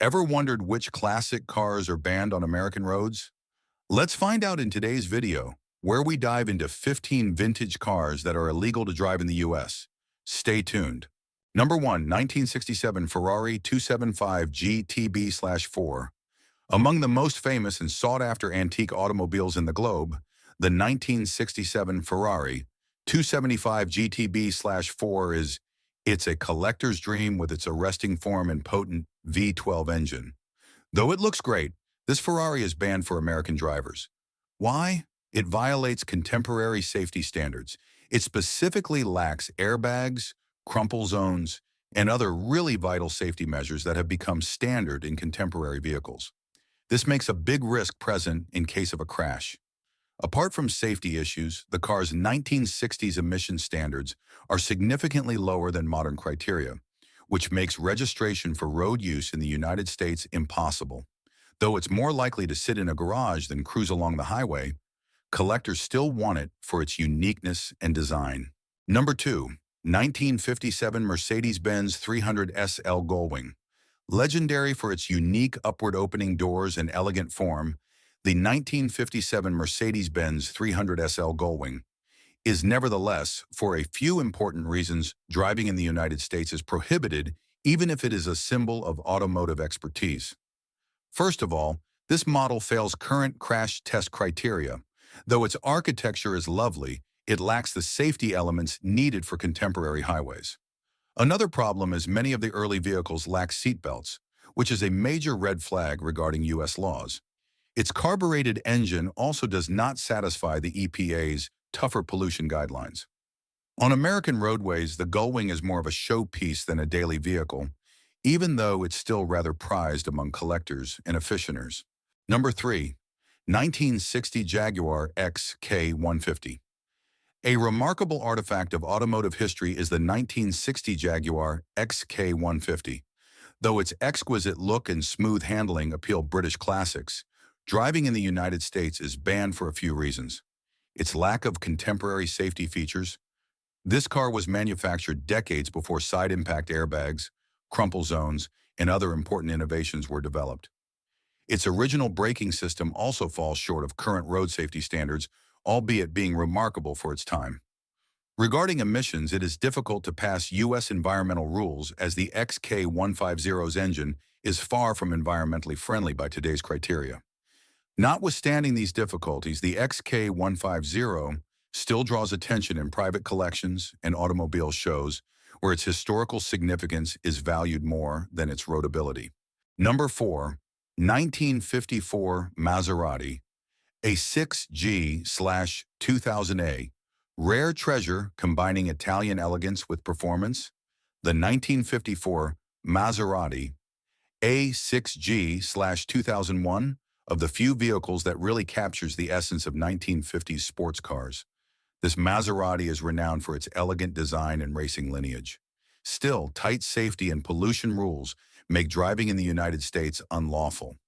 Ever wondered which classic cars are banned on American roads? Let's find out in today's video, where we dive into 15 vintage cars that are illegal to drive in the US. Stay tuned. Number 1, 1967 Ferrari 275 GTB/4. Among the most famous and sought-after antique automobiles in the globe, the 1967 Ferrari 275 GTB/4 it's a collector's dream with its arresting form and potent V12 engine. Though it looks great, this Ferrari is banned for American drivers. Why? It violates contemporary safety standards. It specifically lacks airbags, crumple zones, and other really vital safety measures that have become standard in contemporary vehicles. This makes a big risk present in case of a crash. Apart from safety issues, the car's 1960s emission standards are significantly lower than modern criteria, which makes registration for road use in the United States impossible. Though it's more likely to sit in a garage than cruise along the highway, collectors still want it for its uniqueness and design. Number 2, 1957 Mercedes-Benz 300 SL Gullwing. Legendary for its unique upward opening doors and elegant form, the 1957 Mercedes-Benz 300 SL Gullwing is nevertheless, for a few important reasons, driving in the United States is prohibited even if it is a symbol of automotive expertise. First of all, this model fails current crash test criteria. Though its architecture is lovely, it lacks the safety elements needed for contemporary highways. Another problem is many of the early vehicles lack seatbelts, which is a major red flag regarding U.S. laws. Its carbureted engine also does not satisfy the EPA's tougher pollution guidelines. On American roadways, the Gullwing is more of a showpiece than a daily vehicle, even though it's still rather prized among collectors and aficionados. Number 3, 1960 Jaguar XK150. A remarkable artifact of automotive history is the 1960 Jaguar XK150. Though its exquisite look and smooth handling appeal British classics, driving in the United States is banned for a few reasons. Its lack of contemporary safety features. This car was manufactured decades before side impact airbags, crumple zones, and other important innovations were developed. Its original braking system also falls short of current road safety standards, albeit being remarkable for its time. Regarding emissions, it is difficult to pass U.S. environmental rules as the XK150's engine is far from environmentally friendly by today's criteria. Notwithstanding these difficulties, the XK150 still draws attention in private collections and automobile shows where its historical significance is valued more than its roadability. Number 4, 1954 Maserati, a 6G/2000A, rare treasure combining Italian elegance with performance. The 1954 Maserati A6G/2001 of the few vehicles that really captures the essence of 1950s sports cars. This Maserati is renowned for its elegant design and racing lineage. Still, tight safety and pollution rules make driving in the United States unlawful.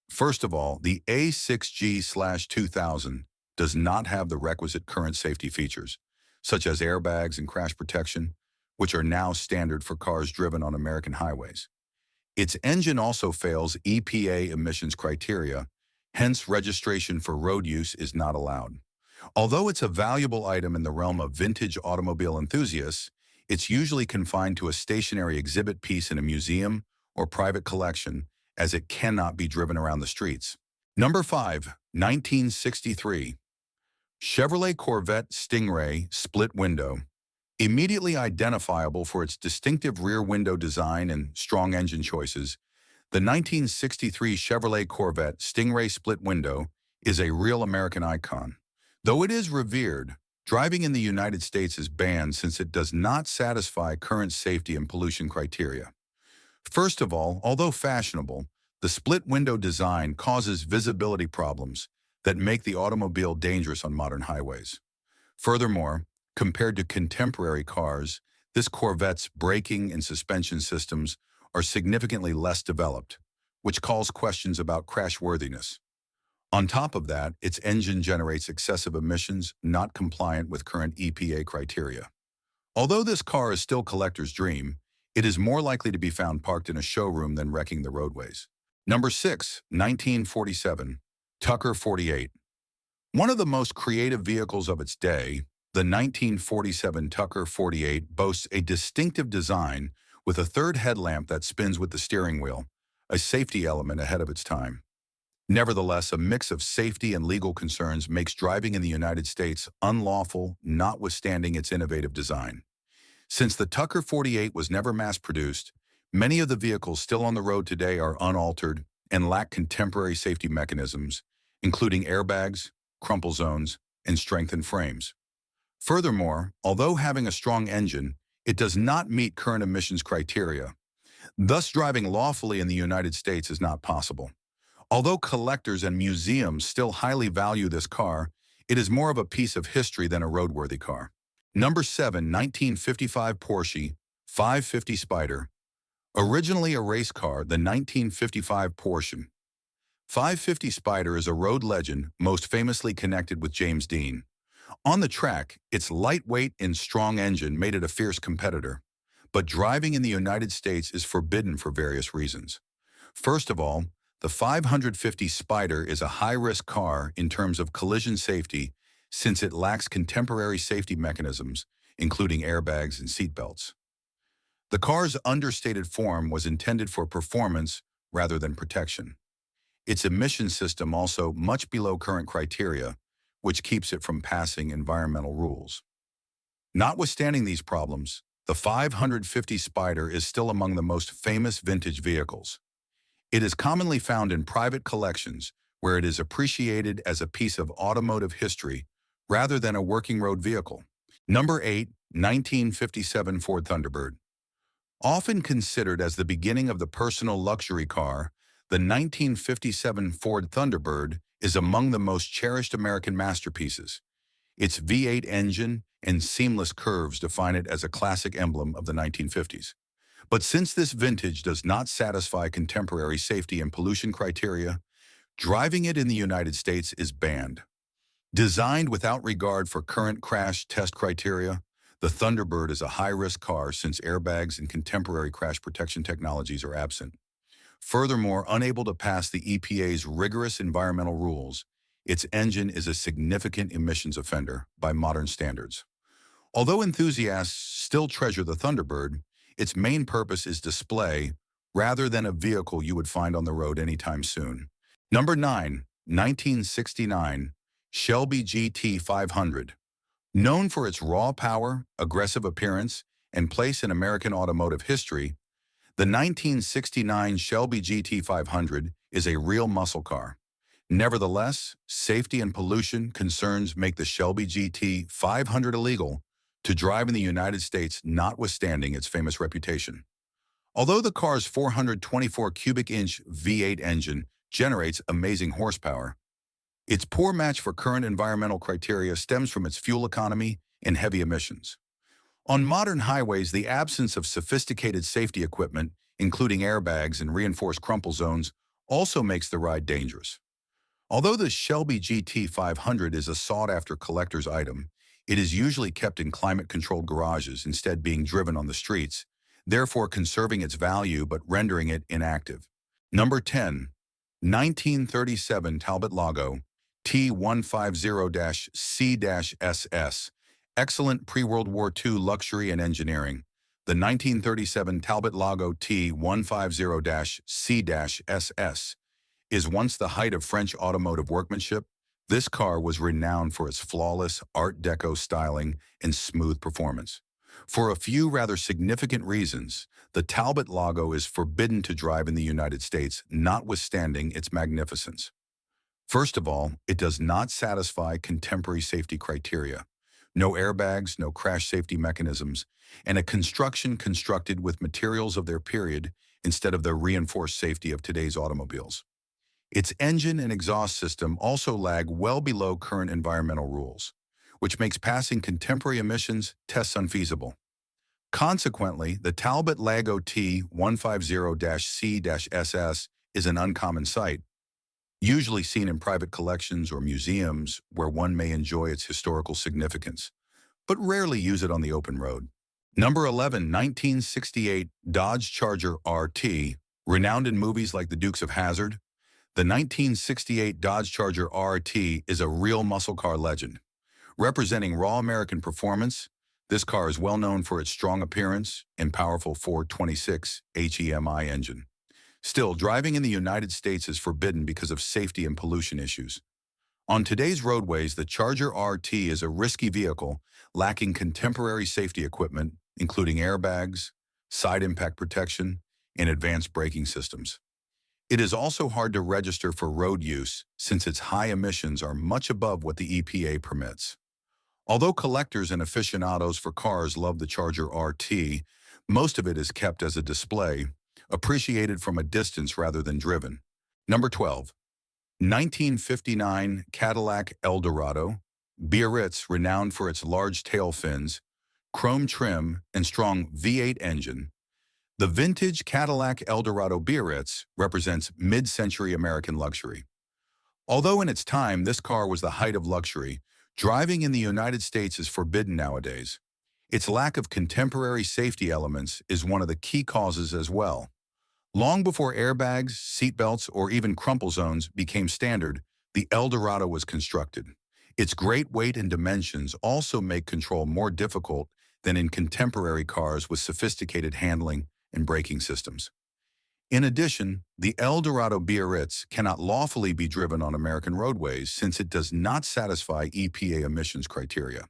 First of all, the A6G/2000 does not have the requisite current safety features, such as airbags and crash protection, which are now standard for cars driven on American highways. Its engine also fails EPA emissions criteria, hence registration for road use is not allowed. Although it's a valuable item in the realm of vintage automobile enthusiasts, it's usually confined to a stationary exhibit piece in a museum or private collection, as it cannot be driven around the streets. Number 5, 1963. Chevrolet Corvette Stingray split window. Immediately identifiable for its distinctive rear window design and strong engine choices, the 1963 Chevrolet Corvette Stingray split window is a real American icon. Though it is revered, driving in the United States is banned since it does not satisfy current safety and pollution criteria. First of all, although fashionable, the split window design causes visibility problems that make the automobile dangerous on modern highways. Furthermore, compared to contemporary cars, this Corvette's braking and suspension systems are significantly less developed, which calls questions about crashworthiness. On top of that, its engine generates excessive emissions not compliant with current EPA criteria. Although this car is still collector's dream, It is more likely to be found parked in a showroom than wrecking the roadways. Number 6, 1947, Tucker 48. One of the most creative vehicles of its day, the 1947 Tucker 48 boasts a distinctive design with a third headlamp that spins with the steering wheel, a safety element ahead of its time. Nevertheless, a mix of safety and legal concerns makes driving in the United States unlawful, notwithstanding its innovative design. Since the Tucker 48 was never mass-produced, many of the vehicles still on the road today are unaltered and lack contemporary safety mechanisms, including airbags, crumple zones, and strengthened frames. Furthermore, although having a strong engine, it does not meet current emissions criteria. Thus, driving lawfully in the United States is not possible. Although collectors and museums still highly value this car, it is more of a piece of history than a roadworthy car. Number 7, 1955 Porsche 550 Spider. Originally a race car, the 1955 Porsche 550 Spider is a road legend most famously connected with James Dean. On the track, its lightweight and strong engine made it a fierce competitor. But driving in the United States is forbidden for various reasons. First of all, the 550 Spider is a high-risk car in terms of collision safety since it lacks contemporary safety mechanisms, including airbags and seatbelts. The car's understated form was intended for performance rather than protection. Its emission system also much below current criteria, which keeps it from passing environmental rules. Notwithstanding these problems, the 550 Spider is still among the most famous vintage vehicles. It is commonly found in private collections where it is appreciated as a piece of automotive history rather than a working road vehicle. Number 8, 1957 Ford Thunderbird. Often considered as the beginning of the personal luxury car, the 1957 Ford Thunderbird is among the most cherished American masterpieces. Its V8 engine and seamless curves define it as a classic emblem of the 1950s. But since this vintage does not satisfy contemporary safety and pollution criteria, driving it in the United States is banned. Designed without regard for current crash test criteria, the Thunderbird is a high-risk car since airbags and contemporary crash protection technologies are absent. Furthermore, unable to pass the EPA's rigorous environmental rules, its engine is a significant emissions offender by modern standards. Although enthusiasts still treasure the Thunderbird, its main purpose is display rather than a vehicle you would find on the road anytime soon. Number 9, 1969 Shelby GT 500. Known for its raw power, aggressive appearance, and place in American automotive history, the 1969 Shelby GT 500 is a real muscle car. Nevertheless, safety and pollution concerns make the Shelby GT 500 illegal to drive in the United States, notwithstanding its famous reputation. Although the car's 424 cubic inch V8 engine generates amazing horsepower, its poor match for current environmental criteria stems from its fuel economy and heavy emissions. On modern highways, the absence of sophisticated safety equipment, including airbags and reinforced crumple zones, also makes the ride dangerous. Although the Shelby GT 500 is a sought-after collector's item, it is usually kept in climate-controlled garages instead being driven on the streets, therefore conserving its value but rendering it inactive. Number 10, 1937 Talbot Lago T150-C-SS. Excellent pre-World War II luxury and engineering. The 1937 Talbot Lago T150-C-SS is once the height of French automotive workmanship. This car was renowned for its flawless Art Deco styling and smooth performance. For a few rather significant reasons, the Talbot Lago is forbidden to drive in the United States, notwithstanding its magnificence. First of all, it does not satisfy contemporary safety criteria. No airbags, no crash safety mechanisms, and a construction constructed with materials of their period instead of the reinforced safety of today's automobiles. Its engine and exhaust system also lag well below current environmental rules, which makes passing contemporary emissions tests unfeasible. Consequently, the Talbot Lago T150-C-SS is an uncommon sight, usually seen in private collections or museums where one may enjoy its historical significance, but rarely use it on the open road. Number 11, 1968 Dodge Charger RT. Renowned in movies like The Dukes of Hazzard, the 1968 Dodge Charger RT is a real muscle car legend. Representing raw American performance, this car is well known for its strong appearance and powerful 426 HEMI engine. Still, driving in the United States is forbidden because of safety and pollution issues. On today's roadways, the Charger RT is a risky vehicle lacking contemporary safety equipment, including airbags, side impact protection, and advanced braking systems. It is also hard to register for road use since its high emissions are much above what the EPA permits. Although collectors and aficionados for cars love the Charger RT, most of it is kept as a display, appreciated from a distance rather than driven. Number 12. 1959 Cadillac Eldorado. Biarritz, renowned for its large tail fins, chrome trim, and strong V8 engine, the vintage Cadillac Eldorado Biarritz represents mid-century American luxury. Although in its time this car was the height of luxury, driving in the United States is forbidden nowadays. Its lack of contemporary safety elements is one of the key causes as well. Long before airbags, seatbelts, or even crumple zones became standard, the Eldorado was constructed. Its great weight and dimensions also make control more difficult than in contemporary cars with sophisticated handling and braking systems. In addition, the Eldorado Biarritz cannot lawfully be driven on American roadways since it does not satisfy EPA emissions criteria.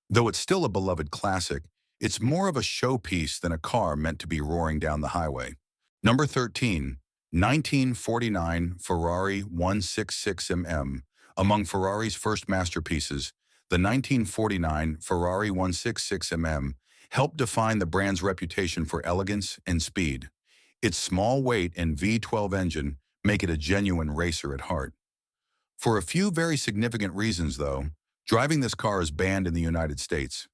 Though it's still a beloved classic, it's more of a showpiece than a car meant to be roaring down the highway. Number 13, 1949 Ferrari 166mm. Among Ferrari's first masterpieces, the 1949 Ferrari 166mm helped define the brand's reputation for elegance and speed. Its small weight and V12 engine make it a genuine racer at heart. For a few very significant reasons, though, driving this car is banned in the United States.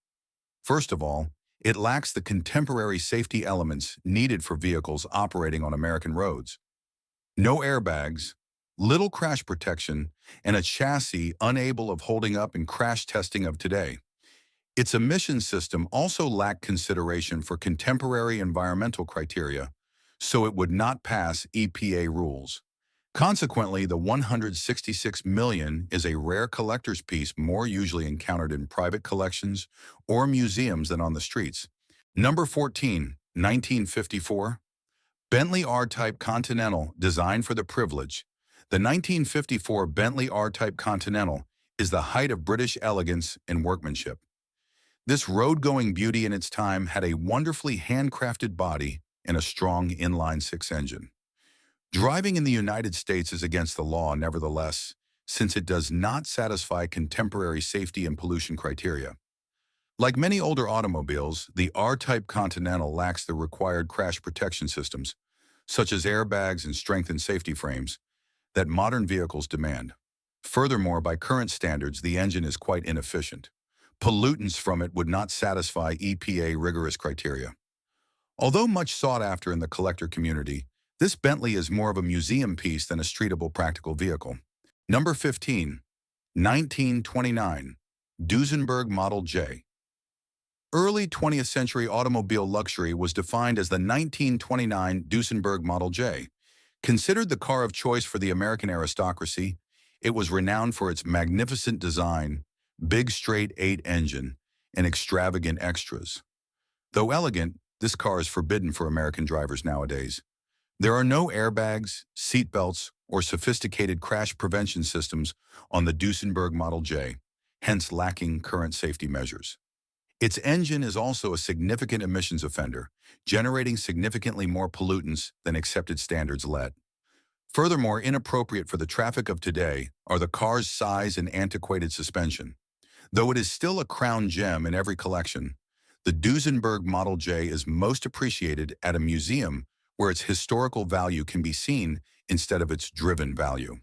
First of all, it lacks the contemporary safety elements needed for vehicles operating on American roads. No airbags, little crash protection, and a chassis unable of holding up in crash testing of today. Its emission system also lacked consideration for contemporary environmental criteria, so it would not pass EPA rules. Consequently, the 166 million is a rare collector's piece more usually encountered in private collections or museums than on the streets. Number 14, 1954. Bentley R-Type Continental, designed for the privileged. The 1954 Bentley R-Type Continental is the height of British elegance and workmanship. This road-going beauty in its time had a wonderfully handcrafted body and a strong inline-six engine. Driving in the United States is against the law nevertheless, since it does not satisfy contemporary safety and pollution criteria. Like many older automobiles, the R-Type Continental lacks the required crash protection systems, such as airbags and strengthened safety frames, that modern vehicles demand. Furthermore, by current standards, the engine is quite inefficient. Pollutants from it would not satisfy EPA rigorous criteria. Although much sought after in the collector community, this Bentley is more of a museum piece than a streetable practical vehicle. Number 15, 1929 Duesenberg Model J. Early 20th century automobile luxury was defined as the 1929 Duesenberg Model J. Considered the car of choice for the American aristocracy, it was renowned for its magnificent design, big straight 8 engine, and extravagant extras. Though elegant, this car is forbidden for American drivers nowadays. There are no airbags, seatbelts, or sophisticated crash prevention systems on the Duesenberg Model J, hence lacking current safety measures. Its engine is also a significant emissions offender, generating significantly more pollutants than accepted standards let. Furthermore, inappropriate for the traffic of today are the car's size and antiquated suspension. Though it is still a crown gem in every collection, the Duesenberg Model J is most appreciated at a museum where its historical value can be seen instead of its driven value.